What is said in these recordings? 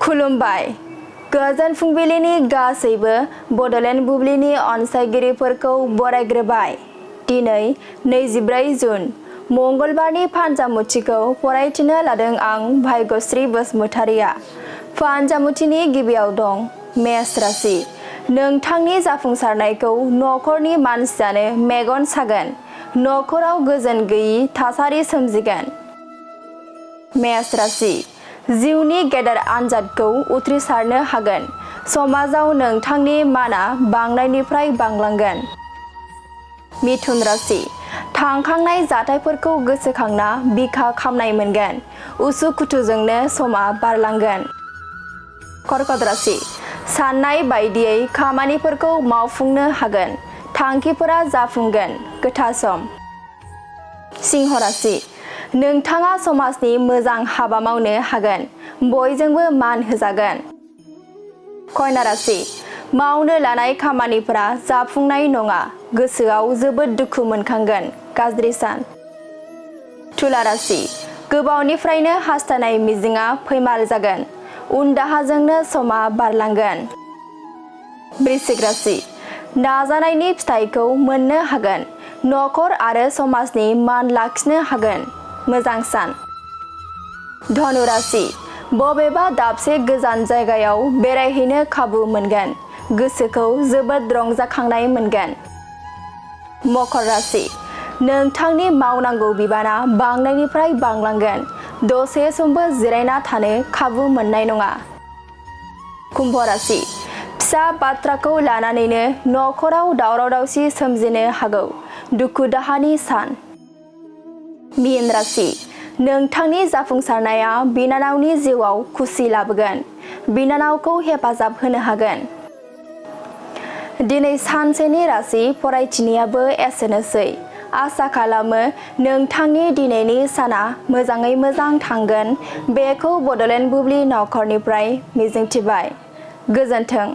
खुलुमबाय गोजोन फुंबिलिनि गासैबो बड'लेण्ड बुब्लिनि अनसायगिरिफोरखौ बरायग्रोबाय। दिनै 24 जुन मंगलबारनि फानजामुथिखौ फरायथिनो लादों आं भाग्यश्री बसुमतारिया। फानजामुथिनि गिबियाव दं मेष राशि। नोंथांनि जाफुंसारनायखौ नखरनि मानसियानो मेगन सागोन। नखराव गोजोन गैयि थासारि सोमजिगोन। मेष राशि। जिउनि गेदेर आनजादखौ उथ्रिसारनो हागोन। समाजाव नोंथांनि माना बांनायनिफ्राय बांलांगोन। मिथुन राशि। थांखांनाय जाथायफोरखौ गोसोखांना बिखा खामनाय मोनगोन। उसुखुथुजोंनो समा बारलांगोन। कर्कट राशि। साननाय बायदियै खामानिफोरखौ मावफुंनो हागोन। थांखिफोरा जाफुंगोन। गोथार सम। सिंह राशि। नोंथाङा समाजनि मोजां हाबा मावनो हागोन। बयजोंबो मान होजागोन। कन्या राशि। मावनो लानाय खामानिफोरा जाफुंनाय नङा। गोसोआव जोबोद दुखु मोनखांगोन। गाज्रि सान। तुला राशि। गोबावनिफ्रायनो हास्थायनाय मिजिंआ फैमाल जागोन। उनदाहाजोंनो समा बारलांगोन। वृश्चिक राशि। नाजानायनि फिथाइखौ मोननो हागोन। नखर आरो समाजनि मान लाखिनो हागोन। मोजां सान। धनु राशि। बबेबा दाबसे गोजान जायगायाव बेरायहैनो खाबु मोनगोन। गोसोखौ जोबोद रंजाखांनाय मोनगोन। मकर राशि। नोंथांनि मावनांगौ बिबाना बांनायनिफ्राय बांलांगोन। दसे समबो जिरायना थानो खाबु मोननाय नङा। कुम्भ राशि। फिसा बाथ्राखौ लानानैनो नखराव दावराव दावसि सोमजिनो हागौ। दुखु दाहानि सान। मीन राशि। नोंथांनि जाफुंसारनाया बिनानावनि जिउआव खुसि लाबोगोन। बिनानावखौ हेफाजाब होनो हागोन। दिनै सानसेनि राशि फरायथिनायाबो एसेनोसै। आसा खालामो नोंथांनि दिनैनि साना मोजाङै मोजां थांगोन। बेखौ बड'लेण्ड बुब्लि नखरनिफ्राय मिजिंथिबाय। गोजोन्थों।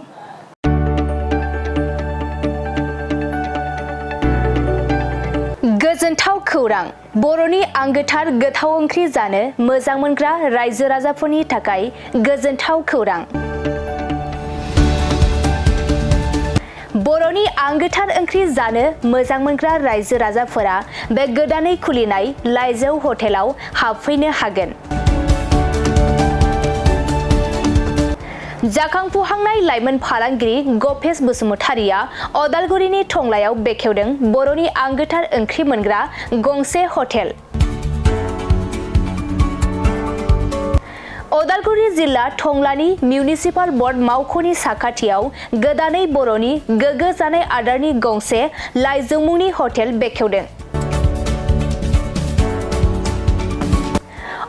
गोजोनथाव खौरां। बर'नि आंगोथार गोथाव ओंख्रि जानो मोजां मोनग्रा रायजो राजाफोरनि थाखाय गोजोनथाव खौरां। बर'नि आंगोथार ओंख्रि जानो मोजां मोनग्रा रायजो राजाफोरा बे गोदानै खुलिनाय लाइजौ हटेलाव हाबफैनो हागोन। जाखांफुहांनाय लाइमोन फालांगिरि गपेश बसुमतारिया अदालगुरिनि टंलायाव बेखेवदों बर'नि आंगोथार ओंख्रि मोनग्रा गंसे हटेल। अदालगुरि जिल्ला टंलानि मिउनिसिपाल बर्ड मावख'नि साखाथियाव गोदानै बर'नि गोग्गो जानाय आदारनि गंसे लाइजौ मुंनि हटेल बेखेवदों।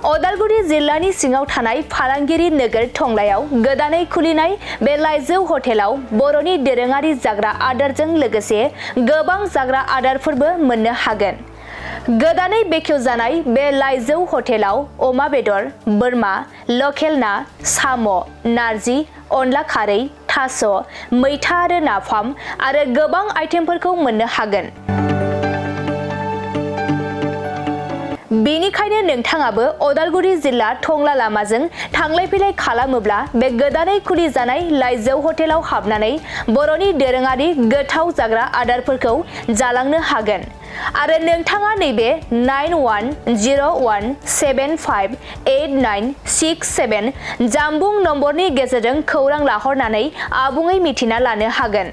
अदालगुरि जिल्लानि सिङाव थानाय फालांगिरि नोगोर टंलायाव गोदानै खुलिनाय बे लाइजौ हटेलाव बर'नि दोरोङारि जाग्रा आदारजों लोगोसे गोबां जाग्रा आदारफोरबो मोननो हागोन। गोदानै बेखेवजानाय बे लाइजौ हटेलाव अमा बेदर, बोरमा, लकेल ना, साम', नारजि, अनला खारै, थास', मैथा आरो नाफाम आरो गोबां आइटेमफोरखौ मोननो हागोन। बेनिखायनो नोंथाङाबो अदालगुरि जिल्ला टंला लामाजों थांलाय फैलाय खालामोब्ला बे गोदानै खुलिजानाय लाइजौ हटेलाव हाबनानै बर'नि दोरोङारि गोथाव जाग्रा आदारफोरखौ जालांनो हागोन। आरो नोंथाङा नैबे 9101758967 जानबुं नम्बरनि गेजेरजों खौरां लाहरनानै आबुङै मिथिना लानो हागोन।